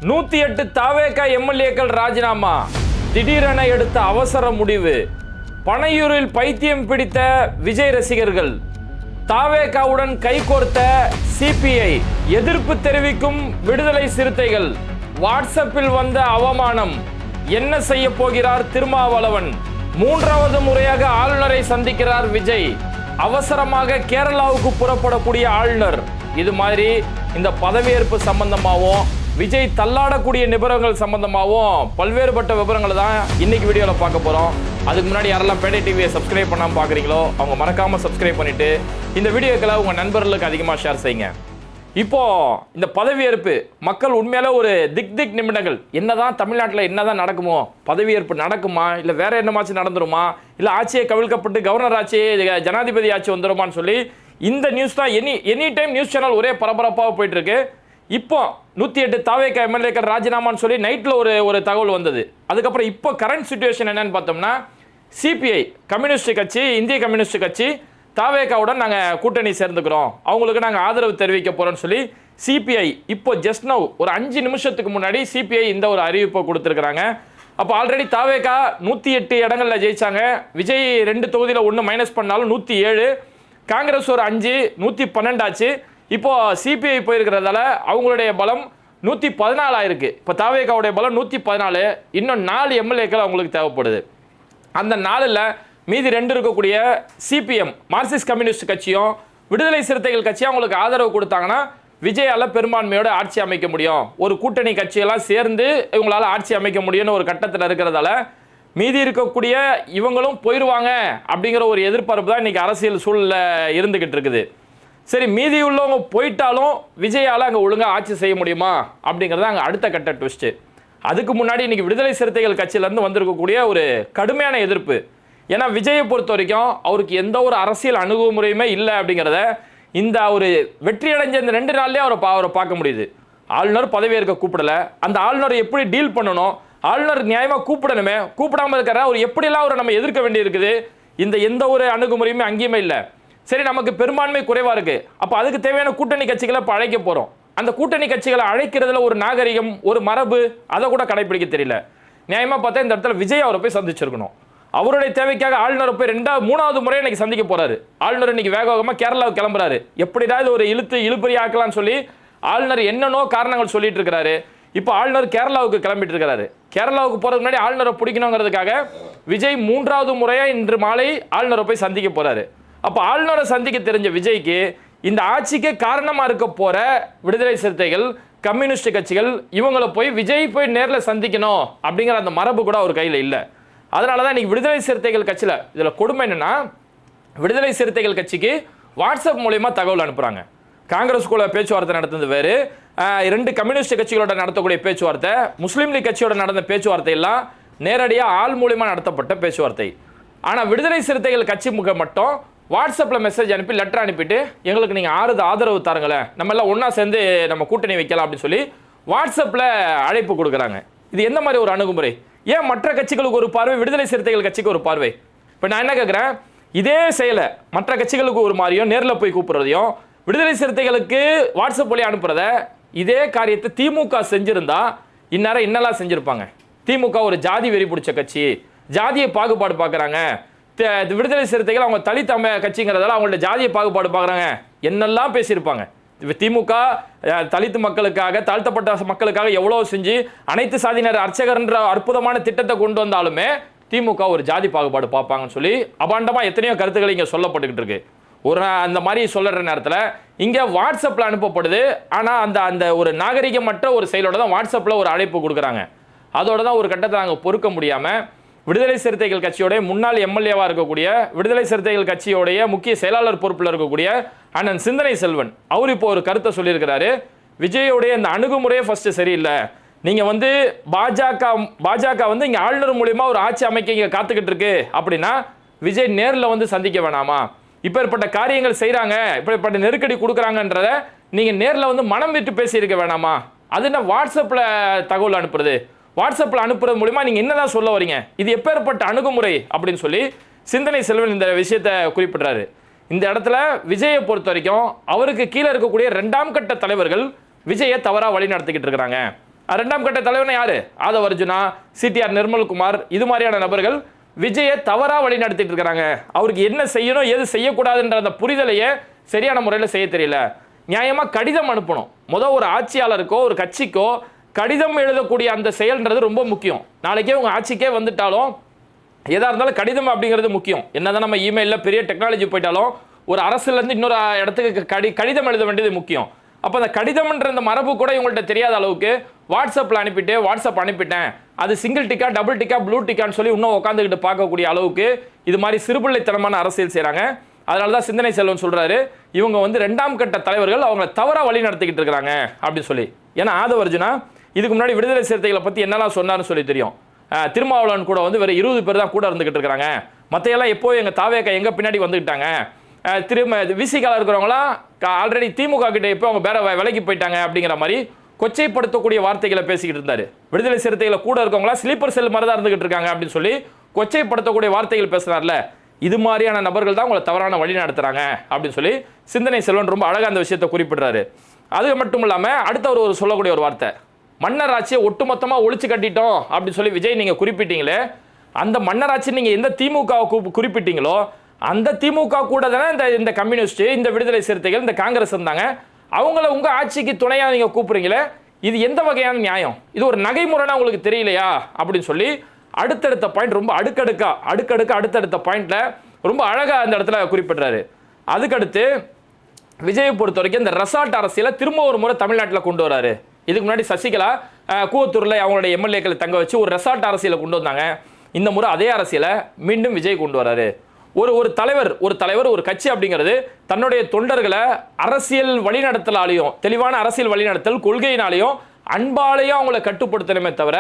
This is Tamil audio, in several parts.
108 தாவேகா எம்எல்ஏக்கள் ராஜினாமா. திடீரென எடுத்த அவசர முடிவு. பனையூரில் பைத்தியம் பிடித்த விஜய் ரசிகர்கள். தாவேகாவுடன் கைகோர்த்த சிபிஐ. எதிர்ப்பு தெரிவிக்கும் விடுதலை சிறுத்தைகள். வாட்ஸ்அப்பில் வந்த அவமானம். என்ன செய்ய போகிறார் திருமாவளவன்? மூன்றாவது முறையாக ஆளுநரை சந்திக்கிறார் விஜய். அவசரமாக கேரளாவுக்கு புறப்படக்கூடிய ஆளுநர். இது மாதிரி இந்த பதவியேற்பு சம்பந்தமாகவும் விஜய் தள்ளாடக்கூடிய நிபுணர்கள் சம்பந்தமாகவும் பல்வேறுபட்ட விவரங்களை தான் இன்னைக்கு வீடியோவில் பார்க்க போகிறோம். அதுக்கு முன்னாடி யாரெல்லாம் பேட்டை டிவியை சப்ஸ்கிரைப் பண்ணாமல் பார்க்குறீங்களோ அவங்க மறக்காமல் சப்ஸ்கிரைப் பண்ணிவிட்டு இந்த வீடியோக்களை உங்கள் நண்பர்களுக்கு அதிகமாக ஷேர் செய்யுங்க. இப்போ இந்த பதவியேற்பு மக்கள் உண்மையில ஒரு திக் நிமிடங்கள். என்னதான் தமிழ்நாட்டில் என்னதான் நடக்குமோ, பதவியேற்பு நடக்குமா, இல்லை வேற என்னமாச்சும் நடந்துருமா, இல்லை ஆட்சியை கவிழ்க்கப்பட்டு கவர்னர் ஆட்சி ஜனாதிபதி ஆட்சி வந்துருமான்னு சொல்லி இந்த நியூஸ் தான் எனி டைம் நியூஸ் சேனல் ஒரே பரபரப்பாக போயிட்டு இருக்கு. இப்போ 108 தாவேகா எம்எல்ஏக்கள் ராஜினாமான்னு சொல்லி நைட்டில் ஒரு தகவல் வந்தது. அதுக்கப்புறம் இப்போ கரண்ட் சிச்சுவேஷன் என்னன்னு பார்த்தோம்னா, சிபிஐ கம்யூனிஸ்ட் கட்சி, இந்திய கம்யூனிஸ்ட் கட்சி தாவேகாவுடன் நாங்கள் கூட்டணி சேர்ந்துக்கிறோம், அவங்களுக்கு நாங்கள் ஆதரவு தெரிவிக்க போகிறோம்னு சொல்லி சிபிஐ இப்போ ஜஸ்ட் நவ் ஒரு 5 நிமிஷத்துக்கு முன்னாடி சிபிஐ இந்த ஒரு அறிவிப்பை கொடுத்துருக்குறாங்க. அப்போ ஆல்ரெடி தாவேகா 108 இடங்களில் ஜெயிச்சாங்க. விஜய் 2 தொகுதியில் 1 மைனஸ் பண்ணாலும் 107, காங்கிரஸ் ஒரு 5, 112 ஆச்சு. இப்போ சிபிஐ போயிருக்கிறதால அவங்களுடைய பலம் 114 ஆயிருக்கு. இப்போ தாவேகாவுடைய பலம் 114. இன்னும் 4 எம்எல்ஏக்கள் அவங்களுக்கு தேவைப்படுது. அந்த 4ல் மீதி 2 இருக்கக்கூடிய சிபிஎம் மார்க்சிஸ்ட் கம்யூனிஸ்ட் கட்சியும் விடுதலை சிறுத்தைகள் கட்சியும் அவங்களுக்கு ஆதரவு கொடுத்தாங்கன்னா விஜயால பெரும்பான்மையோட ஆட்சி அமைக்க முடியும். ஒரு கூட்டணி கட்சியெல்லாம் சேர்ந்து இவங்களால ஆட்சி அமைக்க முடியும்னு ஒரு கட்டத்தில் இருக்கிறதால மீதி இருக்கக்கூடிய இவங்களும் போயிடுவாங்க அப்படிங்கிற ஒரு எதிர்பார்ப்பு தான் இன்னைக்கு அரசியல் சூழலில் இருந்துகிட்டு இருக்குது. சரி, மீதி உள்ளவங்க போயிட்டாலும் விஜயால அங்கே ஒழுங்காக ஆட்சி செய்ய முடியுமா அப்படிங்கிறது அங்கே அடுத்த கட்ட ட்விஸ்ட்டு. அதுக்கு முன்னாடி இன்னைக்கு விடுதலை சிறுத்தைகள் கட்சியிலேருந்து வந்திருக்கக்கூடிய ஒரு கடுமையான எதிர்ப்பு. ஏன்னா விஜயை பொறுத்த வரைக்கும் அவருக்கு எந்த ஒரு அரசியல் அணுகுமுறையுமே இல்லை அப்படிங்கிறத இந்த ஒரு வெற்றி அடைஞ்ச இந்த 2 நாள்லேயே அவரை பார்க்க முடியுது. ஆளுநர் பதவியேற்க கூப்பிடல, அந்த ஆளுநர் எப்படி டீல் பண்ணணும், ஆளுநர் நியாயமாக கூப்பிடணுமே, கூப்பிடாமல் இருக்கிற அவர் எப்படிலாம் அவரை நம்ம எதிர்க்க வேண்டி இருக்குது. இந்த எந்த ஒரு அணுகுமுறையுமே அங்கேயுமே இல்லை. சரி, நமக்கு பெரும்பான்மை குறைவாக இருக்குது, அப்போ அதுக்கு தேவையான கூட்டணி கட்சிகளை இப்போ அழைக்க போகிறோம். அந்த கூட்டணி கட்சிகளை அழைக்கிறதுல ஒரு நாகரிகம், ஒரு மரபு, அதை கூட கடைபிடிக்க தெரியல. நியாயமாக பார்த்தா இந்த இடத்துல விஜய் அவரை போய் சந்திச்சிருக்கணும். அவருடைய தேவைக்காக ஆளுநரை போய் 2வது முறையை இன்னைக்கு சந்திக்க போறாரு. ஆளுநர் இன்னைக்கு வேகமாக கேரளாவுக்கு கிளம்புறாரு. எப்படியாவது ஒரு இழுப்பறி ஆக்கலாம்னு சொல்லி ஆளுநர் என்னன்னோ காரணங்கள் சொல்லிட்டு இருக்கிறாரு. இப்போ ஆளுநர் கேரளாவுக்கு கிளம்பிட்டு இருக்கிறாரு. கேரளாவுக்கு போறதுக்கு முன்னாடி ஆளுநரை பிடிக்கணுங்கிறதுக்காக விஜய் 3வது முறையா இன்று மாலை ஆளுநரை போய் சந்திக்க போறாரு. அப்போ ஆளுநரை சந்திக்க தெரிஞ்ச விஜய்க்கு இந்த ஆட்சிக்கு காரணமா இருக்க போற விடுதலை சிறுத்தைகள், கம்யூனிஸ்ட் கட்சிகள் இவங்களை போய் விஜய் போய் நேரில் சந்திக்கணும் அப்படிங்கிற அந்த மரபு கூட அவர் கையில் இல்லை. அதனால தான் இன்னைக்கு விடுதலை சிறுத்தைகள் கட்சியில் இதில் கொடுமை என்னன்னா, விடுதலை சிறுத்தைகள் கட்சிக்கு வாட்ஸ்அப் மூலயமா தகவல் அனுப்புகிறாங்க. காங்கிரஸ் கூட பேச்சுவார்த்தை நடத்துறது வேறு, 2 கம்யூனிஸ்ட் கட்சிகளோட நடத்தக்கூடிய பேச்சுவார்த்தை, முஸ்லீம் லீக் கட்சியோட நடந்த பேச்சுவார்த்தை எல்லாம் நேரடியாக ஆள் மூலியமாக நடத்தப்பட்ட பேச்சுவார்த்தை. ஆனால் விடுதலை சிறுத்தைகள் கட்சி மட்டும் வாட்ஸ்அப்பில் மெசேஜ் அனுப்பி லெட்டர் அனுப்பிட்டு எங்களுக்கு நீங்கள் ஆதரவு தாருங்களேன், நம்ம எல்லாம் ஒன்றா சேர்ந்து நம்ம கூட்டணி வைக்கலாம் அப்படின்னு சொல்லி வாட்ஸ்அப்பில் அழைப்பு கொடுக்குறாங்க. இது எந்த மாதிரி ஒரு அணுகுமுறை? ஏன் மற்ற கட்சிகளுக்கு ஒரு பார்வை, விடுதலை சிறுத்தைகள் கட்சிக்கு ஒரு பார்வை? இப்போ நான் என்ன கேட்குறேன், இதே செயலை மற்ற கட்சிகளுக்கு ஒரு மாதிரியும் நேரில் போய் கூப்பிட்றதையும் விடுதலை சிறுத்தைகளுக்கு வாட்ஸ்அப் வழி அனுப்புறத, இதே காரியத்தை திமுக செஞ்சிருந்தா இந்நேரம் என்னெல்லாம் செஞ்சுருப்பாங்க? திமுக ஒரு ஜாதி வெறி பிடிச்ச கட்சி, ஜாதியை பாகுபாடு பார்க்குறாங்க. விடுதலை சிறுத்தைகள் அவங்க தலித் கட்சிங்கிறதால அவங்கள்ட்ட ஜாதியை பாகுபாடு பார்க்குறாங்க, என்னெல்லாம் பேசியிருப்பாங்க. திமுக தலித் மக்களுக்காக, தாழ்த்தப்பட்ட மக்களுக்காக எவ்வளோ செஞ்சு அனைத்து சாதியினர் அர்ச்சகர்ன்ற அற்புதமான திட்டத்தை கொண்டு வந்தாலுமே திமுக ஒரு ஜாதி பாகுபாடு பார்ப்பாங்கன்னு சொல்லி அபாண்டமாக எத்தனையோ கருத்துக்கள் இங்கே சொல்லப்பட்டுக்கிட்டு இருக்கு. ஒரு அந்த மாதிரி சொல்லுற நேரத்தில் இங்கே வாட்ஸ்அப்பில் அனுப்பப்படுது. ஆனால் அந்த ஒரு நாகரிகமற்ற ஒரு செயலோட தான் வாட்ஸ்அப்பில் ஒரு அழைப்பு கொடுக்குறாங்க. அதோட தான் ஒரு கட்டத்தை நாங்கள் பொறுக்க முடியாமல் விடுதலை சிறுத்தைகள் கட்சியோடைய முன்னாள் எம்எல்ஏவாக இருக்கக்கூடிய, விடுதலை சிறுத்தைகள் கட்சியோடைய முக்கிய செயலாளர் பொறுப்பில் இருக்கக்கூடிய அண்ணன் சிந்தனை செல்வன் அவர் இப்போ ஒரு கருத்தை சொல்லியிருக்கிறாரு. விஜயோடைய இந்த அணுகுமுறையே ஃபர்ஸ்ட் சரியில்லை, நீங்கள் பாஜக இங்கே ஆளுநர் மூலியமா ஒரு ஆட்சி அமைக்க இங்கே காத்துக்கிட்டு இருக்கு அப்படின்னா விஜய் நேரில் சந்திக்க வேணாமா? இப்பேற்பட்ட காரியங்கள் செய்கிறாங்க, இப்படிப்பட்ட நெருக்கடி கொடுக்குறாங்கன்றத நீங்கள் நேரில் மனம் விட்டு பேசியிருக்க வேணாமா? அது என்ன வாட்ஸ்அப்பில் தகவல் அனுப்புறது? வாட்ஸ்அப்பில் அனுப்புறது மூலிமா நீங்கள் என்னதான் சொல்ல வரீங்க? இது எப்பேற்பட்ட அணுகுமுறை அப்படின்னு சொல்லி சிந்தனை செல்வன் இந்த விஷயத்தை குறிப்பிடுறாரு. இந்த இடத்துல விஜயை பொறுத்த வரைக்கும் அவருக்கு கீழே இருக்கக்கூடிய 2ஆம் கட்ட தலைவர்கள் விஜயை தவறாக வழி நடத்திக்கிட்டு இருக்கிறாங்க. இரண்டாம் கட்ட தலைவனை யாரு? ஆதவ அர்ஜுனா, சிடிஆர் நிர்மல்குமார், இது மாதிரியான நபர்கள் விஜயை தவறா வழி நடத்திட்டு இருக்கிறாங்க. அவருக்கு என்ன செய்யணும் எது செய்யக்கூடாதுன்ற அந்த புரிதலையே சரியான முறையில் செய்ய தெரியல. நியாயமா கடிதம் அனுப்பணும். ஒரு ஆட்சியாளருக்கோ ஒரு கட்சிக்கோ கடிதம் எழுதக்கூடிய அந்த செயல்ன்றது ரொம்ப முக்கியம். நாளைக்கே உங்க ஆட்சிக்கே வந்துட்டாலும் எதா இருந்தாலும் கடிதம் அப்படிங்கிறது முக்கியம். என்னதான் நம்ம இமெயிலில் பெரிய டெக்னாலஜி போயிட்டாலும் ஒரு அரசுலேருந்து இன்னொரு இடத்துக்கு கடிதம் எழுத வேண்டியது முக்கியம். அப்போ அந்த கடிதம்ன்ற அந்த மரபு கூட இவங்கள்ட்ட தெரியாத அளவுக்கு வாட்ஸ்அப்பில் அனுப்பிட்டேன், அது சிங்கிள் டிக்கா டபுள் டிக்கா ப்ளூ டிக்கான்னு சொல்லி இன்னும் உட்காந்துக்கிட்டு பார்க்கக்கூடிய அளவுக்கு இது மாதிரி சிறுபிள்ளைத்தனமான அரசியல் செய்கிறாங்க. அதனால தான் சிந்தனை செல்வன் சொல்கிறாரு, இவங்க வந்து 2ஆம் கட்ட தலைவர்கள் அவங்களை தவறாக வழி நடத்திக்கிட்டு இருக்கிறாங்க அப்படின்னு சொல்லி. ஏன்னா ஆதவ அர்ஜுனா இதுக்கு முன்னாடி விடுதலை சிறுத்தைகளை பற்றி என்னெல்லாம் சொன்னார்னு சொல்லி தெரியும். திருமாவளவன் கூட வந்து வேறு 20 பேர் தான் கூட இருந்துகிட்டு இருக்கிறாங்க, மற்றையெல்லாம் எப்போ எங்கள் தாவேக்கா எங்கள் பின்னாடி வந்துக்கிட்டாங்க, விசிகால இருக்கிறவங்களாம் ஆல்ரெடி திமுக கிட்ட எப்போ அவங்க வேற விலைக்கு போயிட்டாங்க அப்படிங்கிற மாதிரி கொச்சைப்படுத்தக்கூடிய வார்த்தைகளை பேசிக்கிட்டு இருந்தாரு. விடுதலை சிறுத்தைகளை கூட இருக்கவங்களா ஸ்லீப்பர் செல் மாதிரி தான் இருந்துகிட்டு இருக்காங்க அப்படின்னு சொல்லி கொச்சைப்படுத்தக்கூடிய வார்த்தைகள் பேசுறாருல, இது மாதிரியான நபர்கள் தான் உங்களை தவறான வழி நடத்துறாங்க அப்படின்னு சொல்லி சிந்தனை செல்வன் ரொம்ப அழகாக அந்த விஷயத்தை குறிப்பிடுறாரு. அது மட்டும் இல்லாமல் அடுத்த ஒரு சொல்லக்கூடிய ஒரு வார்த்தை, மன்னராட்சியை ஒட்டுமொத்தமாக ஒழிச்சு கட்டிட்டோம் அப்படின்னு சொல்லி விஜய் நீங்கள் குறிப்பிட்டீங்களே, அந்த மன்னராட்சி நீங்கள் எந்த திமுகவை குறிப்பிட்டீங்களோ அந்த திமுக கூட தானே இந்த கம்யூனிஸ்ட், இந்த விடுதலை சிறுத்தைகள், இந்த காங்கிரஸ் இருந்தாங்க, அவங்கள உங்கள் ஆட்சிக்கு துணையாக நீங்கள் கூப்பிடுறீங்களே, இது எந்த வகையான நியாயம்? இது ஒரு நகைமுறைனா உங்களுக்கு தெரியலையா அப்படின்னு சொல்லி அடுத்தடுத்த பாயிண்ட் ரொம்ப அடுத்தடுத்த பாயிண்ட்ல ரொம்ப அழகாக அந்த இடத்துல குறிப்பிடுறாரு. அதுக்கடுத்து விஜயை பொறுத்த வரைக்கும் இந்த ரெசார்ட் அரசியலை திரும்ப ஒரு முறை தமிழ்நாட்டில் கொண்டு வராரு. இதுக்கு முன்னாடி சசிகலா கூவத்தூரில் அவங்களுடைய எம்எல்ஏக்களை தங்க வச்சு ஒரு ரெசார்ட் அரசியலை கொண்டு வந்தாங்க. இந்த முறை அதே அரசியலை மீண்டும் விஜய் கொண்டு வராரு. ஒரு தலைவர் ஒரு கட்சி அப்படிங்கிறது தன்னுடைய தொண்டர்களை அரசியல் வழிநடத்தலாலையும், தெளிவான அரசியல் வழிநடத்தல் கொள்கையினாலையும் அன்பாலையும் அவங்களை கட்டுப்படுத்தணுமே தவிர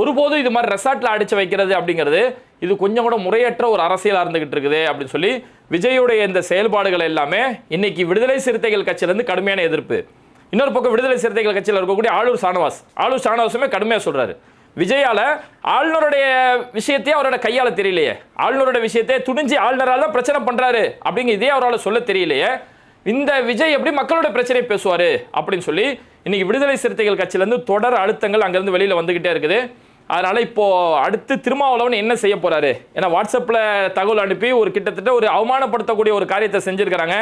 ஒருபோதும் இது மாதிரி ரெசார்ட்ல அடிச்சு வைக்கிறது அப்படிங்கிறது இது கொஞ்சம் கூட முறையற்ற ஒரு அரசியலாக இருந்துகிட்டு இருக்குது அப்படின்னு சொல்லி விஜயுடைய இந்த செயல்பாடுகள் எல்லாமே இன்னைக்கு விடுதலை சிறுத்தைகள் கட்சியிலிருந்து கடுமையான எதிர்ப்பு. இன்னொரு பக்கம் விடுதலை சிறுத்தைகள் கட்சியில் இருக்கக்கூடிய ஆளூர் ஷானவாசுமே கடுமையாக சொல்றாரு, விஜயால ஆளுநருடைய விஷயத்தையே அவரோட கையால தெரியலையே, ஆளுநருடைய விஷயத்தையே துணிஞ்சு ஆளுநரால் தான் பிரச்சனை பண்றாரு அப்படிங்க இதே அவரால் சொல்ல தெரியலையே, இந்த விஜய் எப்படி மக்களோட பிரச்சனையை பேசுவாரு அப்படின்னு சொல்லி இன்னைக்கு விடுதலை சிறுத்தைகள் கட்சியிலேருந்து தொடர் அழுத்தங்கள் அங்கேருந்து வெளியில் வந்துகிட்டே இருக்குது. அதனால இப்போ அடுத்து திருமாவளவன் என்ன செய்ய போறாரு? ஏன்னா வாட்ஸ்அப்பில் தகவல் அனுப்பி ஒரு கிட்டத்தட்ட ஒரு அவமானப்படுத்தக்கூடிய ஒரு காரியத்தை செஞ்சிருக்கிறாங்க.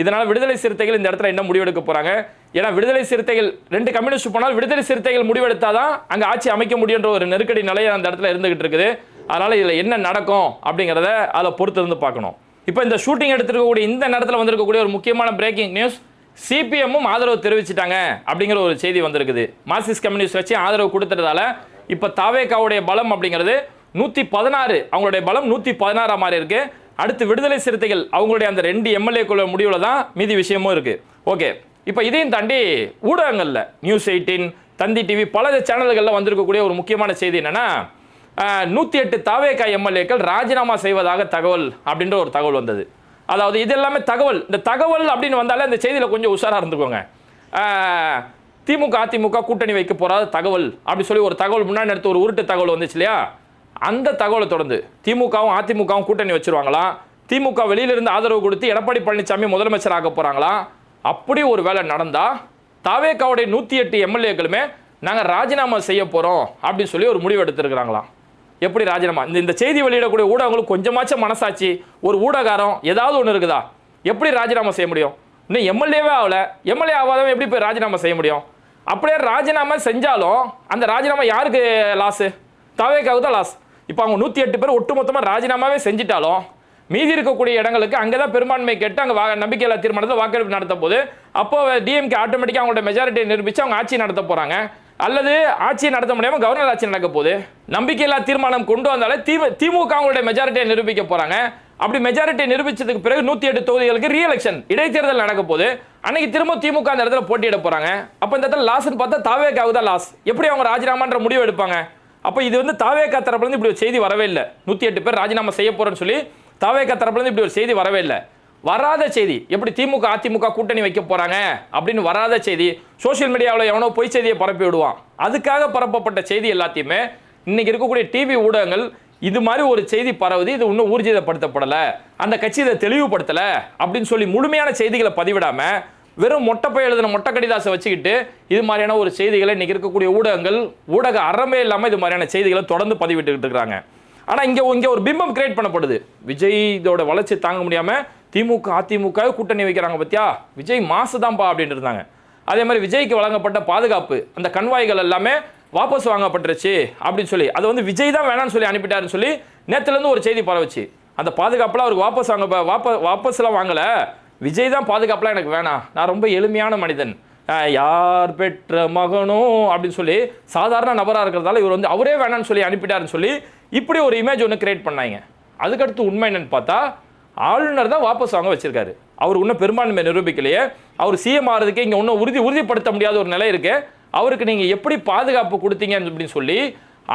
இதனால விடுதலை சிறுத்தைகள் இந்த இடத்துல என்ன முடிவெடுக்க போறாங்க? ஏன்னா விடுதலை சிறுத்தைகள் 2 கம்யூனிஸ்ட் போனால் விடுதலை சிறுத்தைகள் முடிவெடுத்தாதான் அங்கே ஆட்சி அமைக்க முடியுன்ற ஒரு நெருக்கடி நிலையை அந்த இடத்துல இருந்துகிட்டு இருக்குது. அதனால இதில் என்ன நடக்கும் அப்படிங்கிறத அதில் பொறுத்து இருந்து பார்க்கணும். இப்போ இந்த ஷூட்டிங் எடுத்துருக்கக்கூடிய இந்த நேரத்தில் வந்திருக்கக்கூடிய ஒரு முக்கியமான பிரேக்கிங் நியூஸ், சிபிஎம்மும் ஆதரவு தெரிவிச்சிட்டாங்க அப்படிங்கிற ஒரு செய்தி வந்திருக்குது. மார்க்சிஸ்ட் கம்யூனிஸ்ட் கட்சி ஆதரவு கொடுத்துட்டதால இப்போ தாவேகாவுடைய பலம் அப்படிங்கிறது 116, அவங்களுடைய பலம் 116 மாதிரி இருக்கு. அடுத்து விடுதலை சிறுத்தைகள் அவங்களுடைய அந்த 2 எம்எல்ஏக்குள்ள முடிவில் தான் மீதி விஷயமும் இருக்கு. ஓகே, இப்போ இதையும் தாண்டி ஊடகங்களில் நியூஸ் 18, தந்தி டிவி பல சேனல்களில் வந்திருக்கக்கூடிய ஒரு முக்கியமான செய்தி என்னன்னா, 108 தாவேகா எம்எல்ஏக்கள் ராஜினாமா செய்வதாக தகவல் அப்படின்ற ஒரு தகவல் வந்தது. அதாவது இது எல்லாமே தகவல். இந்த தகவல் அப்படின்னு வந்தாலே இந்த செய்தியில் கொஞ்சம் உஷாராக இருந்துக்கோங்க. திமுக அதிமுக கூட்டணி வைக்க போறாத தகவல் அப்படி சொல்லி ஒரு தகவல் முன்னாடி எடுத்து ஒரு உருட்டு தகவல் வந்துச்சு இல்லையா, அந்த தகவலை தொடர்ந்து திமுகவும் அதிமுகவும் கூட்டணி வச்சிருவாங்களாம், திமுக வெளியிலிருந்து ஆதரவு கொடுத்து எடப்பாடி பழனிசாமி முதலமைச்சர் ஆக போறாங்களாம். அப்படி ஒரு வேலை நடந்தா தாவேகாவுடைய 108 எம்எல்ஏக்களுமே நாங்கள் ராஜினாமா செய்ய போறோம் அப்படின்னு சொல்லி ஒரு முடிவு எடுத்திருக்கிறாங்களாம். எப்படி ராஜினாமா? இந்த செய்தி வெளியிடக்கூடிய ஊடகங்களுக்கு கொஞ்சமாச்சும் மனசாட்சி, ஒரு ஊடகாரம் ஏதாவது ஒன்று இருக்குதா? எப்படி ராஜினாமா செய்ய முடியும்? இன்னும் எம்எல்ஏவே ஆகல, எம்எல்ஏ ஆகாதவன் எப்படி போய் ராஜினாமா செய்ய முடியும்? அப்படியே ராஜினாமா செஞ்சாலும் அந்த ராஜினாமா யாருக்கு லாஸு? தாவேகாவுக்கு தான் லாஸ். இப்போ அவங்க 108 பேர் ஒட்டுமொத்தமாக ராஜினாமாவே செஞ்சிட்டாலும் மீதி இருக்கக்கூடிய இடங்களுக்கு அங்கே தான் பெரும்பான்மை கேட்டு அங்கே நம்பிக்கையில்லா தீர்மானத்தில் வாக்கெடுப்பு நடத்த போது அப்போ டிஎம்கே ஆட்டோமேட்டிக்காக அவங்களோட மெஜாரிட்டியை நிரூபித்து அவங்க ஆட்சி நடத்த போகிறாங்க. அல்லது ஆட்சியை நடத்த முடியாமல் கவர்னர் ஆட்சி நடக்க போகுது. நம்பிக்கையில்லா தீர்மானம் கொண்டு வந்தாலே திமுக அவங்களுடைய மெஜாரிட்டியை நிரூபிக்க போகிறாங்க. அப்படி மெஜாரிட்டியை நிரூபிச்சதுக்கு பிறகு 108 தொகுதிகளுக்கு ரீஎலெக்ஷன் இடைத்தேர்தல் நடக்க போது அன்னைக்கு திரும்ப திமுக அந்த இடத்துல போட்டியிட போகிறாங்க. அப்போ இந்த இடத்துல லாஸ்ன்னு பார்த்தா தாவேகாவுக்கு தான் லாஸ். எப்படி அவங்க ராஜினாமான்ற முடிவு எடுப்பாங்க? அப்போ இது வந்து தாவேகா தரப்புலேருந்து இப்படி ஒரு செய்தி வரவே இல்லை. 108 பேர் ராஜினாமா செய்ய போறேன்னு சொல்லி தாவேகா தரப்புலேருந்து இப்படி ஒரு செய்தி வரவே இல்லை. வராத செய்தி, எப்படி திமுக அதிமுக கூட்டணி வைக்க போறாங்க அப்படின்னு வராத செய்தி சோசியல் மீடியாவில் எவனோ பொய் செய்தியை பரப்பி விடுவான். அதுக்காக பரப்பப்பட்ட செய்தி எல்லாத்தையுமே இன்னைக்கு இருக்கக்கூடிய டிவி ஊடகங்கள் இது மாதிரி ஒரு செய்தி பரவுது, இது இன்னும் ஊர்ஜிதப்படுத்தப்படலை, அந்த கட்சி இதை தெளிவுபடுத்தலை அப்படின்னு சொல்லி முழுமையான செய்திகளை பதிவிடாம வெறும் மொட்டைப்பை எழுதின மொட்டை கடிதாசை வச்சுக்கிட்டு இது மாதிரியான ஒரு செய்திகளை இன்னைக்கு இருக்கக்கூடிய ஊடகங்கள் ஊடக அறமே இல்லாமல் இது மாதிரியான செய்திகளை தொடர்ந்து பதிவிட்டுக்கிட்டு இருக்கிறாங்க. ஆனால் இங்கே ஒரு பிம்பம் கிரியேட் பண்ணப்படுது. விஜய் இதோட வளர்ச்சி தாங்க முடியாமல் திமுக அதிமுக கூட்டணி வைக்கிறாங்க பத்தியா, விஜய் மாசு தான்ப்பா அப்படின்ட்டு இருந்தாங்க. அதே மாதிரி விஜய்க்கு வழங்கப்பட்ட பாதுகாப்பு அந்த கன்வாய்கள் எல்லாமே வாபஸ் வாங்கப்பட்டுருச்சு அப்படின்னு சொல்லி அது வந்து விஜய் தான் வேணான்னு சொல்லி அனுப்பிட்டாருன்னு சொல்லி நேற்றுலேருந்து ஒரு செய்தி பரவச்சு. அந்த பாதுகாப்புலாம் அவருக்கு வாபஸ்லாம் வாங்கலை, விஜய் தான் பாதுகாப்புலாம் எனக்கு வேணாம், நான் ரொம்ப எளிமையான மனிதன், யார் பெற்ற மகனோ அப்படின்னு சொல்லி சாதாரண நபராக இருக்கிறதால இவர் வந்து அவரே வேணான்னு சொல்லி அனுப்பிட்டாருன்னு சொல்லி இப்படி ஒரு இமேஜ் ஒன்று கிரியேட் பண்ணாங்க. அதுக்கடுத்து உண்மை என்னன்னு பார்த்தா ஆளுநர் தான் வாபஸ் வாங்க வச்சிருக்காரு. அவர் இன்னும் பெரும்பான்மை நிரூபிக்கலையே, அவர் சிஎம் ஆகிறதுக்கு இங்கே இன்னும் உறுதிப்படுத்த முடியாத ஒரு நிலை இருக்கு. அவருக்கு நீங்கள் எப்படி பாதுகாப்பு கொடுத்தீங்க அப்படின்னு சொல்லி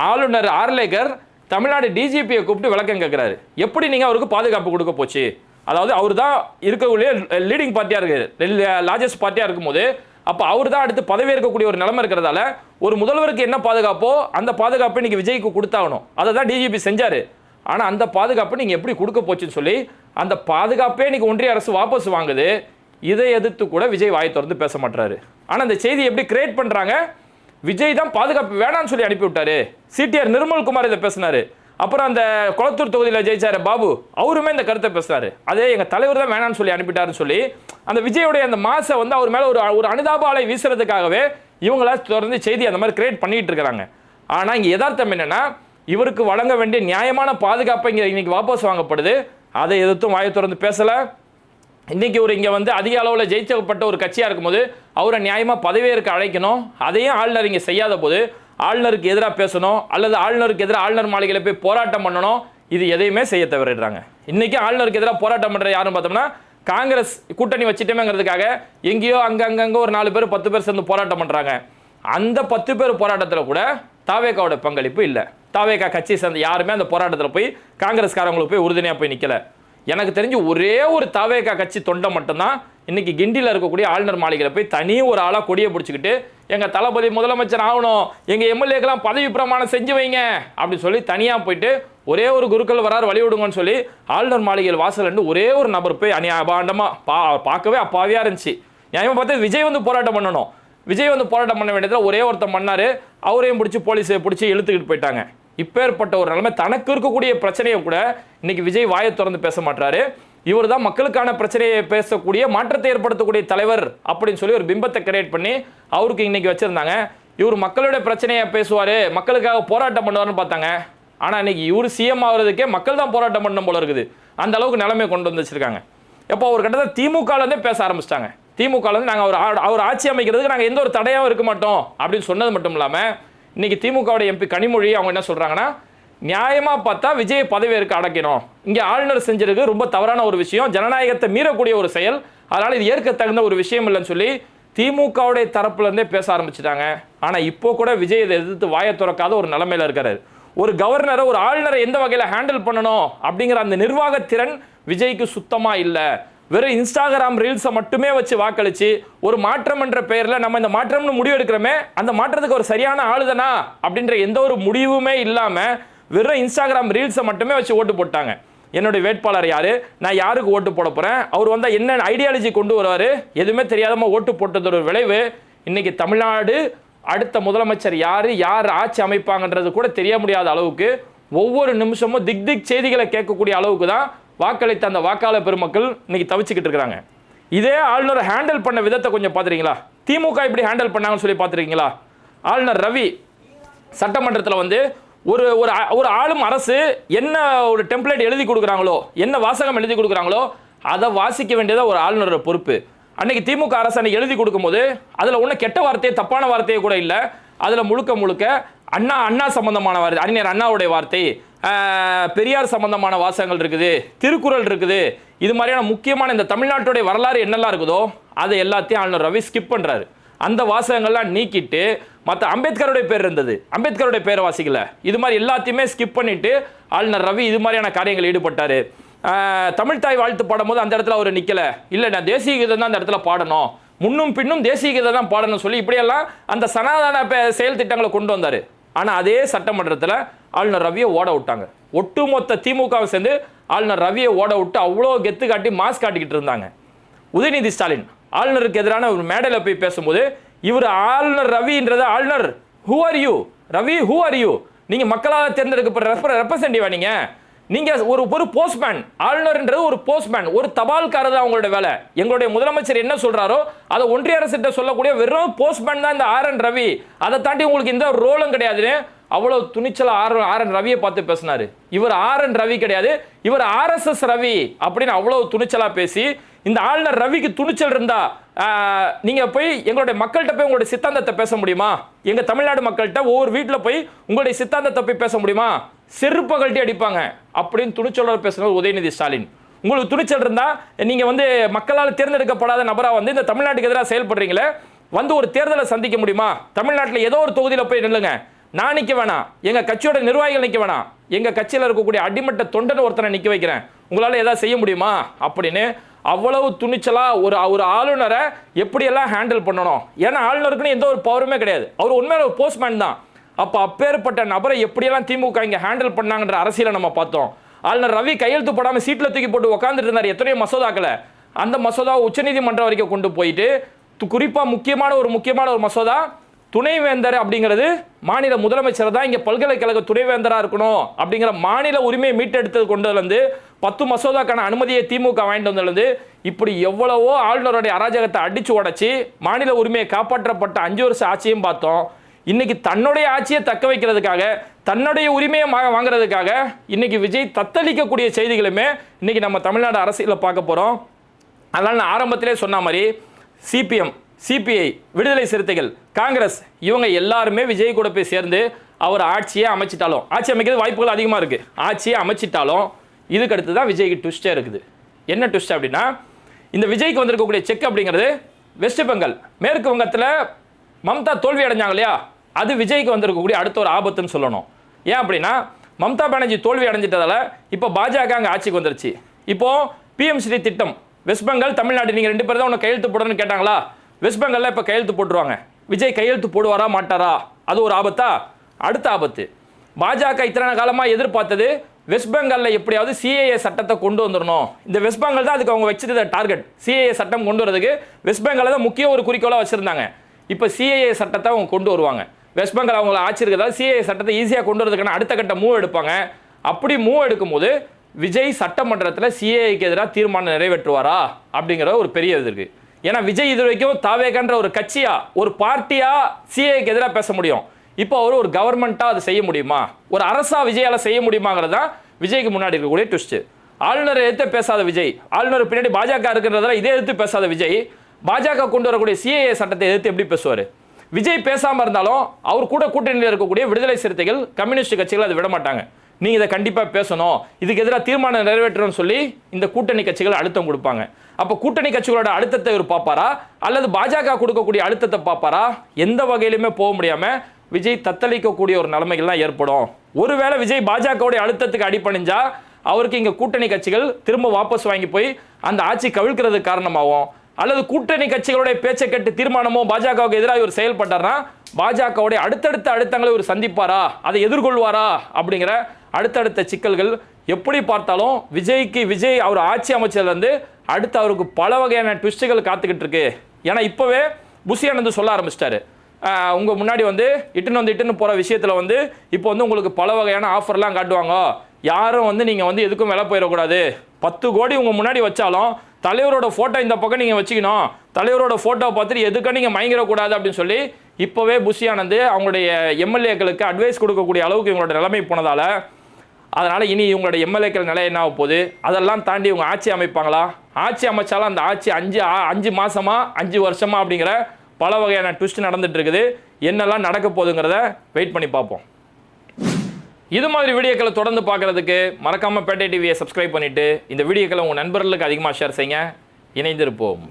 ஆளுநர் ஆர்லேகர் தமிழ்நாடு டிஜிபியை கூப்பிட்டு விளக்கம் கேட்குறாரு. எப்படி நீங்கள் அவருக்கு பாதுகாப்பு கொடுக்க போச்சு? அதாவது அவர் தான் இருக்கக்கூடிய லீடிங் பார்ட்டியாக இருக்குது, லார்ஜஸ்ட் பார்ட்டியாக இருக்கும்போது அப்போ அவர் தான் அடுத்து பதவி இருக்கக்கூடிய ஒரு நிலைமை இருக்கிறதால ஒரு முதல்வருக்கு என்ன பாதுகாப்போ அந்த பாதுகாப்பை இன்னைக்கு விஜய்க்கு கொடுத்தாகணும். அதை தான் டிஜிபி செஞ்சார். ஆனால் அந்த பாதுகாப்பை நீங்கள் எப்படி கொடுக்க போச்சுன்னு சொல்லி அந்த பாதுகாப்பே இன்னைக்கு ஒன்றிய அரசு வாபஸ் வாங்குது. இதை எதிர்த்து கூட விஜய் வாயை திறந்து பேச மாட்டாரு. ஆனால் அந்த செய்தி எப்படி கிரியேட் பண்ணுறாங்க, விஜய் தான் பாதுகாப்பு வேணான்னு சொல்லி அனுப்பிவிட்டாரு. சிடிஆர் நிர்மல்குமார் இதை பேசினாரு. அப்புறம் அந்த கொளத்தூர் தொகுதியில் ஜெயிச்சாரு பாபு, அவருமே இந்த கருத்தை பேசுறாரு. அதே எங்கள் தலைவர் தான் வேணான்னு சொல்லி அனுப்பிட்டாருன்னு சொல்லி அந்த விஜயோடைய அந்த மாசை வந்து அவர் மேலே ஒரு அனுதாப அலை வீசுறதுக்காகவே இவங்களா தொடர்ந்து செய்தி அந்த மாதிரி கிரியேட் பண்ணிட்டு இருக்கிறாங்க. ஆனால் இங்கே யதார்த்தம் என்னன்னா இவருக்கு வழங்க வேண்டிய நியாயமான பாதுகாப்பை இன்னைக்கு வாபஸ் வாங்கப்படுது. அதை எதிர்த்தும் வாயை திறந்து பேசலை. இன்னைக்கு ஒரு இங்கே வந்து அதிக அளவில் ஜெயிச்சப்பட்ட ஒரு கட்சியாக இருக்கும்போது அவரை நியாயமாக பதவியேற்க அழைக்கணும். அதையும் ஆளுநர் இங்கே செய்யாத போது ஆளுநருக்கு எதிராக பேசணும் அல்லது ஆளுநருக்கு எதிராக ஆளுநர் மாளிகையில் போய் போராட்டம் பண்ணணும், இது எதையுமே செய்ய தவறிடுறாங்க. இன்னைக்கு ஆளுநருக்கு எதிராக போராட்டம் பண்ணுற யாரும் பார்த்தோம்னா காங்கிரஸ் கூட்டணி வச்சுட்டோமேங்கிறதுக்காக எங்கேயோ அங்கங்கே ஒரு 4 பேர் 10 பேர் சேர்ந்து போராட்டம் பண்ணுறாங்க. அந்த 10 பேர் போராட்டத்தில் கூட தாவேகாவோட பங்களிப்பு இல்லை. தாவேகா கட்சி சேர்ந்த யாருமே அந்த போராட்டத்தில் போய் காங்கிரஸ்காரங்களுக்கு போய் உறுதுணையாக போய் நிற்கலை. எனக்கு தெரிஞ்சு ஒரே ஒரு தாவேகா கட்சி தொண்டை மட்டும்தான் இன்னைக்கு கிண்டியில் இருக்கக்கூடிய ஆளுநர் மாளிகையில் போய் தனி ஒரு ஆளாக கொடியை பிடிச்சிக்கிட்டு எங்கள் தளபதி முதலமைச்சர் ஆகணும், எங்கள் எம்எல்ஏக்கெல்லாம் பதவி பிரமாணம் செஞ்சு வைங்க அப்படின்னு சொல்லி தனியாக போயிட்டு ஒரே ஒரு குருக்கள் வராரு வழிவிடுங்கன்னு சொல்லி ஆளுநர் மாளிகையில் வாசல் ஒரே ஒரு நபர் போய் அபாண்டமாக பார்க்கவே அப்பாவியாக இருந்துச்சு. நியாயமாக பார்த்து விஜய் வந்து போராட்டம் பண்ணணும், விஜய் வந்து போராட்டம் பண்ண வேண்டியதில் ஒரே ஒருத்தன் பண்ணார், அவரையும் பிடிச்சி போலீஸை பிடிச்சி இழுத்துக்கிட்டு போயிட்டாங்க. இப்பேற்பட்ட ஒரு நிலைமை தனக்கு இருக்கக்கூடிய பிரச்சனையை கூட இன்னைக்கு விஜய் வாயை திறந்து பேச மாட்டாரு. இவர் தான் மக்களுக்கான பிரச்சனையை பேசக்கூடிய மாற்றத்தை ஏற்படுத்தக்கூடிய தலைவர் அப்படின்னு சொல்லி ஒரு பிம்பத்தை கிரியேட் பண்ணி அவருக்கு இன்னைக்கு வச்சிருந்தாங்க. இவர் மக்களுடைய பிரச்சனையை பேசுவார், மக்களுக்காக போராட்டம் பண்ணுவார்னு பார்த்தாங்க. ஆனால் இன்னைக்கு இவர் சிஎம் ஆகிறதுக்கே மக்கள் தான் போராட்டம் பண்ண போல இருக்குது. அந்த அளவுக்கு நிலைமை கொண்டு வந்து வச்சிருக்காங்க. எப்போ ஒரு கட்டத்தில் திமுகலேருந்தே பேச ஆரம்பிச்சிட்டாங்க. திமுகலேருந்து நாங்கள் அவர் ஆட்சி அமைக்கிறதுக்கு நாங்கள் எந்த ஒரு தடையாகவும் இருக்க மாட்டோம் அப்படின்னு சொன்னது மட்டும் இல்லாமல் இன்னைக்கு திமுகவுடைய எம்பி கனிமொழி அவங்க என்ன சொல்கிறாங்கன்னா, நியாயமாக பார்த்தா விஜய் பதவியேற்க அடைக்கணும், இங்கே ஆளுநர் செஞ்சிருக்கு ரொம்ப தவறான ஒரு விஷயம், ஜனநாயகத்தை மீறக்கூடிய ஒரு செயல், அதனால் இது ஏற்க தகுந்த ஒரு விஷயம் இல்லைன்னு சொல்லி திமுகவுடைய தரப்புலேருந்தே பேச ஆரம்பிச்சிட்டாங்க. ஆனால் இப்போ கூட விஜய் இதை எதிர்த்து வாயை திறக்காத ஒரு நிலைமையில் இருக்காரு. ஒரு கவர்னரை ஒரு ஆளுநரை எந்த வகையில் ஹேண்டில் பண்ணணும் அப்படிங்கிற அந்த நிர்வாகத்திறன் விஜய்க்கு சுத்தமாக இல்லை. வெறும் இன்ஸ்டாகிராம் ரீல்ஸை மட்டுமே வச்சு வாக்களிச்சு ஒரு மாற்றம் என்ற பெயரில் நம்ம இந்த மாற்றம்னு முடிவு எடுக்கிறோமே, அந்த மாற்றத்துக்கு ஒரு சரியான ஆளுதானா அப்படின்ற எந்த ஒரு முடிவுமே இல்லாமல் வெறும் இன்ஸ்டாகிராம் ரீல்ஸை மட்டுமே வச்சு ஓட்டு போட்டாங்க. என்னுடைய வேட்பாளர் யார், நான் யாருக்கு ஓட்டு போட போகிறேன், அவர் வந்தால் என்ன ஐடியாலஜி கொண்டு வருவார், எதுவுமே தெரியாதமா ஓட்டு போட்டதோட விளைவு இன்னைக்கு தமிழ்நாடு அடுத்த முதலமைச்சர் யார் ஆட்சி அமைப்பாங்கன்றது கூட தெரிய முடியாத அளவுக்கு ஒவ்வொரு நிமிஷமும் திக் செய்திகளை கேட்கக்கூடிய அளவுக்கு தான் வாக்களித்த அந்த வாக்காளர் பெருமக்கள் இன்னைக்கு தவிச்சுக்கிட்டு இருக்கிறாங்க. இதே ஆளுநர் ஹேண்டில் பண்ண விதத்தை கொஞ்சம் பார்த்துருக்கீங்களா? திமுக இப்படி ஹேண்டில் பண்ணாங்கன்னு சொல்லி பார்த்துருக்கீங்களா? ஆளுநர் ரவி சட்டமன்றத்தில் வந்து ஒரு ஆளும் அரசு என்ன ஒரு டெம்ப்ளேட் எழுதி கொடுக்குறாங்களோ, என்ன வாசகம் எழுதி கொடுக்குறாங்களோ அதை வாசிக்க வேண்டியதாக ஒரு ஆளுநரோட பொறுப்பு. அன்னைக்கு திமுக அரசு அன்னைக்கு எழுதி கொடுக்கும்போது அதில் ஒன்றும் கெட்ட வார்த்தையை தப்பான வார்த்தையே கூட இல்லை. அதில் முழுக்க அண்ணா சம்பந்தமான வார்த்தை, அறிஞர் அண்ணாவுடைய வார்த்தை, பெரியார் சம்பந்தமான வாசகங்கள் இருக்குது, திருக்குறள் இருக்குது, இது மாதிரியான முக்கியமான இந்த தமிழ்நாட்டுடைய வரலாறு என்னெல்லாம் இருக்குதோ அதை எல்லாத்தையும் ஆளுநர் ரவி ஸ்கிப் பண்ணுறாரு. அந்த வாசகங்கள்லாம் நீக்கிட்டு மற்ற அம்பேத்கருடைய பேர் இருந்தது, அம்பேத்கருடைய பேரை வாசிக்கல, இது மாதிரி எல்லாத்தையுமே ஸ்கிப் பண்ணிட்டு ஆளுநர் ரவி இது மாதிரியான காரியங்கள் ஈடுபட்டார். தமிழ்தாய் வாழ்த்து பாடும்போது அந்த இடத்துல அவர் நிற்கலை, இல்லை நான் தேசிய கீதம் தான் அந்த இடத்துல பாடணும், முன்னும் பின்னும் தேசிய கீதம் தான் பாடணும் சொல்லி இப்படியெல்லாம் அந்த சனாதன செயல் திட்டங்களை கொண்டு வந்தார். ஆனால் அதே சட்டமன்றத்தில் ஆளுநர் ரவியை ஓட விட்டாங்க. ஒட்டுமொத்த திமுகவை சேர்ந்து ஆளுநர் ரவியை ஓட விட்டு அவ்வளோ கெத்து காட்டி மாஸ்க் காட்டிக்கிட்டு இருந்தாங்க. உதயநிதி ஸ்டாலின் ஆளுநருக்கு எதிரான ஒரு மேடையில் போய் பேசும்போது இவர் ஆளுநர் ரவின்றது ஆளுநர் who are you Ravi, who are you? நீங்க மக்களால் தேர்ந்தெடுக்கப்பட்ட ரெப்ரசன்டேட்டிவா? நீங்க ஒரு போஸ்ட்மேன். ஆளுநர்ன்றது ஒரு போஸ்ட்மேன், ஒரு தபால்காரர் தான் அவங்களோட வேலை. எங்களுடைய முதலமைச்சர் என்ன சொல்றாரோ அதை ஒன்றிய அரசு சொல்லக்கூடிய வெறும் போஸ்ட்மேன் தான் இந்த RN ரவி. அதை தாண்டி உங்களுக்கு எந்த ரோலும் கிடையாதுன்னு அவ்வளவு துணிச்சலா RN ரவியை பார்த்து பேசினாரு. இவர் RN ரவி கிடையாது, இவர் RSS ரவி அப்படின்னு அவ்வளவு துணிச்சலா பேசி, இந்த ஆளுநர் ரவிக்கு துணிச்சல் இருந்தா நீங்க போய் எங்களுடைய மக்கள்கிட்ட போய் உங்களுடைய சித்தாந்தத்தை பேச முடியுமா? எங்க தமிழ்நாடு மக்கள்கிட்ட ஒவ்வொரு வீட்டில் போய் உங்களுடைய சித்தாந்தத்தை போய் பேச முடியுமா? செருப்பு கழட்டி அடிப்பாங்க அப்படின்னு துணிச்சலோட பேசுறது உதயநிதி ஸ்டாலின். உங்களுக்கு துணிச்சல் இருந்தா நீங்க மக்களால் தேர்ந்தெடுக்கப்படாத நபரா இந்த தமிழ்நாட்டுக்கு எதிராக செயல்படுறீங்களே, ஒரு தேர்தலை சந்திக்க முடியுமா? தமிழ்நாட்டில் ஏதோ ஒரு தொகுதியில் போய் நில்லுங்க. நான் நிற்க வேணாம், எங்க கட்சியோட நிர்வாகிகள் நிற்க வேணாம், எங்க கட்சியில் இருக்கக்கூடிய அடிமட்ட தொண்டன் ஒருத்தனை நிற்க வைக்கிறேன், உங்களால் ஏதாவது செய்ய முடியுமா அப்படின்னு அவ்வளவு துணிச்சலா ஒரு ஆளுநரை எப்படியெல்லாம் ஹேண்டில் பண்ணணும். ஏன்னா ஆளுநருக்குன்னு எந்த ஒரு பவருமே கிடையாது, அவர் உண்மையில ஒரு போஸ்ட்மேன் தான். அப்போ அப்பேற்பட்ட நபரை எப்படியெல்லாம் திமுக இங்கே ஹேண்டில் பண்ணாங்கன்ற அரசியலை நம்ம பார்த்தோம். ஆளுநர் ரவி கையெழுத்து போடாமல் சீட்டில் தூக்கி போட்டு உட்காந்துட்டு இருந்தார். எத்தனையோ மசோதாக்களை அந்த மசோதாவை உச்சநீதிமன்றம் வரைக்கும் கொண்டு போயிட்டு, குறிப்பாக முக்கியமான ஒரு மசோதா துணைவேந்தர் அப்படிங்கிறது மாநில முதலமைச்சர் தான் இங்கே பல்கலைக்கழக துணைவேந்தராக இருக்கணும் அப்படிங்கிற மாநில உரிமையை மீட்டெடுத்தது கொண்டு 10 மசோதாக்கான அனுமதியை திமுக வாங்கிட்டு வந்தது. இப்படி எவ்வளவோ ஆளுநருடைய அராஜகத்தை அடிச்சு உடைச்சி மாநில உரிமையை காப்பாற்றப்பட்ட 5 வருஷ ஆட்சியும் பார்த்தோம். இன்னைக்கு தன்னுடைய ஆட்சியை தக்க வைக்கிறதுக்காக, தன்னுடைய உரிமையை வாங்குறதுக்காக இன்னைக்கு விஜய் தத்தளிக்கக்கூடிய செய்திகளுமே இன்னைக்கு நம்ம தமிழ்நாடு அரசியலில் பார்க்க போகிறோம். அதனால் நான் ஆரம்பத்திலே சொன்ன மாதிரி CPM, CPI, விடுதலை சிறுத்தைகள், காங்கிரஸ் இவங்க எல்லாருமே விஜய் கூட போய் சேர்ந்து அவர் ஆட்சியை அமைச்சிட்டாலும், ஆட்சி அமைக்கிறது வாய்ப்புகள் அதிகமாக இருக்குது, ஆட்சியை அமைச்சிட்டாலும் இதுக்கு அடுத்து தான் விஜய்க்கு ட்விஸ்டே இருக்குது. என்ன ட்விஸ்ட் அப்படின்னா, இந்த விஜய்க்கு வந்திருக்கக்கூடிய செக் அப்படிங்கிறது வெஸ்ட் பெங்கால், மேற்கு வங்கத்தில் மம்தா தோல்வி அடைஞ்சாங்க இல்லையா, அது விஜய்க்கு வந்திருக்கக்கூடிய அடுத்த ஒரு ஆபத்துன்னு சொல்லணும். ஏன் அப்படின்னா, மம்தா பானர்ஜி தோல்வி அடைஞ்சிட்டதால இப்போ பாஜக அங்கே ஆட்சிக்கு வந்துருச்சு. இப்போ PM ஸ்ரீ திட்டம் வெஸ்ட் பெங்கால், தமிழ்நாடு நீங்கள் 2 பேர் தான் உனக்கு கையெழுத்து போடணும்னு கேட்டாங்களா, வெஸ்ட் பெங்காலில் இப்போ கையெழுத்து போட்டுருவாங்க. விஜய் கையெழுத்து போடுவாரா மாட்டாரா, அது ஒரு ஆபத்தா? அடுத்த ஆபத்து, பாஜக இத்தனை காலமாக எதிர்பார்த்தது வெஸ்ட் பெங்காலில் எப்படியாவது CAA சட்டத்தை கொண்டு வந்துடணும். இந்த வெஸ்ட் பெங்கால் தான் அதுக்கு அவங்க வச்சிருந்த டார்கெட். CAA சட்டம் கொண்டு வரதுக்கு வெஸ்ட் பெங்காலில் தான் முக்கிய ஒரு குறிக்கோளாக வச்சுருந்தாங்க. இப்போ CAA சட்டத்தை அவங்க கொண்டு வருவாங்க. வெஸ்ட் பெங்கால் அவங்கள ஆட்சி இருக்கிறதால CAA சட்டத்தை ஈஸியாக கொண்டு வரதுக்கான அடுத்த கட்ட மூவ் எடுப்பாங்க. அப்படி மூவ் எடுக்கும்போது விஜய் சட்டமன்றத்தில் CAAக்கு எதிராக தீர்மானம் நிறைவேற்றுவாரா அப்படிங்கிற ஒரு பெரிய இது இருக்குது. ஏன்னா விஜய் இது வரைக்கும் தாவேகன்ற ஒரு கட்சியா, ஒரு பார்ட்டியா CAAக்கு எதிராக பேச முடியும். இப்போ அவர் ஒரு கவர்மெண்ட்டாக அதை செய்ய முடியுமா, ஒரு அரசா விஜயால் செய்ய முடியுமாங்கிறது தான் விஜய்க்கு முன்னாடி இருக்கக்கூடிய ட்விஸ்ட். ஆளுநரை எதிர்த்து பேசாத விஜய், ஆளுநர் பின்னாடி பாஜக இருக்கிறதால இதே எதிர்த்து பேசாத விஜய், பாஜக கொண்டு வரக்கூடிய CAA சட்டத்தை எதிர்த்து எப்படி பேசுவார்? விஜய் பேசாமல் இருந்தாலும் அவர் கூட கூட்டணியில் இருக்கக்கூடிய விடுதலை சிறுத்தைகள், கம்யூனிஸ்ட் கட்சிகள் அதை விட மாட்டாங்க. நீங்கள் இதை கண்டிப்பாக பேசணும், இதுக்கு எதிராக தீர்மானம் நிறைவேற்றணும்னு சொல்லி இந்த கூட்டணி கட்சிகள் அழுத்தம் கொடுப்பாங்க. அப்போ கூட்டணி கட்சிகளோட அழுத்தத்தை இவர் பார்ப்பாரா, அல்லது பாஜக கொடுக்கக்கூடிய அழுத்தத்தை பார்ப்பாரா? எந்த வகையிலுமே போக முடியாமல் விஜய் தத்தளிக்கக்கூடிய ஒரு நிலைமைகள்லாம் ஏற்படும். ஒருவேளை விஜய் பாஜகவுடைய அழுத்தத்துக்கு அடிபணிஞ்சா அவருக்கு இங்கே கூட்டணி கட்சிகள் திரும்ப வாபஸ் வாங்கி போய் அந்த ஆட்சி கவிழ்க்கிறதுக்கு காரணமாகும். அல்லது கூட்டணி கட்சிகளுடைய பேச்சை கேட்டு தீர்மானமோ பாஜகவுக்கு எதிராக இவர் செயல்பட்டார்னா பாஜகவுடைய அடுத்தடுத்த அழுத்தங்களை இவர் சந்திப்பாரா, அதை எதிர்கொள்வாரா அப்படிங்கிற அடுத்தடுத்த சிக்கல்கள் எப்படி பார்த்தாலும் விஜய் அவர் ஆட்சி அமைச்சதுலேருந்து அடுத்து அவருக்கு பல வகையான ட்விஸ்ட்டுகள் காத்துக்கிட்டு இருக்கு. ஏன்னா இப்போவே புஷி ஆனந்த் சொல்ல ஆரம்பிச்சிட்டாரு, உங்கள் முன்னாடி இட்டுன்னு போகிற விஷயத்தில் இப்போ உங்களுக்கு பல வகையான ஆஃபர்லாம் காட்டுவாங்க, யாரும் நீங்கள் எதுக்கும் விலை போயிடக்கூடாது, 10 கோடி உங்கள் முன்னாடி வச்சாலும் தலைவரோட ஃபோட்டோ இந்த பக்கம் நீங்கள் வச்சுக்கணும், தலைவரோட ஃபோட்டோவை பார்த்துட்டு எதுக்கும் நீங்கள் மயங்கிடக்கூடாது அப்படின்னு சொல்லி இப்போவே புஷி ஆனந்த் அவங்களுடைய எம்எல்ஏக்களுக்கு அட்வைஸ் கொடுக்கக்கூடிய அளவுக்கு இவங்களோட நிலைமை போனதால், அதனால் இனி இவங்களோட எம்எல்ஏக்கள் நிலை என்ன ஆக போகுது, அதெல்லாம் தாண்டி இவங்க ஆட்சி அமைப்பாங்களா, ஆட்சி அமைச்சாலும் அந்த ஆட்சி 5 மாதமா 5 வருஷமா அப்படிங்கிற பல வகையான ட்விஸ்ட் நடந்துட்டு இருக்குது. என்னெல்லாம் நடக்க போகுதுங்கிறத வெயிட் பண்ணி பார்ப்போம். இது மாதிரி வீடியோக்களை தொடர்ந்து பார்க்குறதுக்கு மறக்காமல் பேட்டை டிவியை சப்ஸ்கிரைப் பண்ணிவிட்டு இந்த வீடியோக்களை உங்கள் நண்பர்களுக்கு அதிகமாக ஷேர் செய்யுங்க. இணைந்திருப்போம்.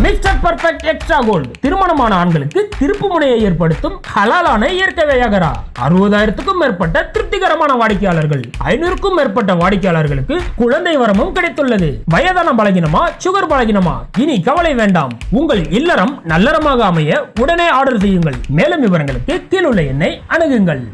மிஸ்டர் பர்ஃபெக்ட் எக்ஸ்ட்ரா கோல்டு திருமணமான ஆண்களுக்கு திருப்பு முனையை ஏற்படுத்தும் ஹலாலான இயற்கை வியாகரா. 60,000க்கும் மேற்பட்ட திருப்திகரமான வாடிக்கையாளர்கள், 500க்கும் மேற்பட்ட வாடிக்கையாளர்களுக்கு குழந்தை வரமும் கிடைத்துள்ளது. வயதான பலகினமா, சுகர் பலகினமா, இனி கவலை வேண்டாம். உங்கள் இல்லறம் நல்லறமாக அமைய உடனே ஆர்டர் செய்யுங்கள். மேலும் விவரங்களுக்கு கீழுள்ள எண்ணை அணுகுங்கள்.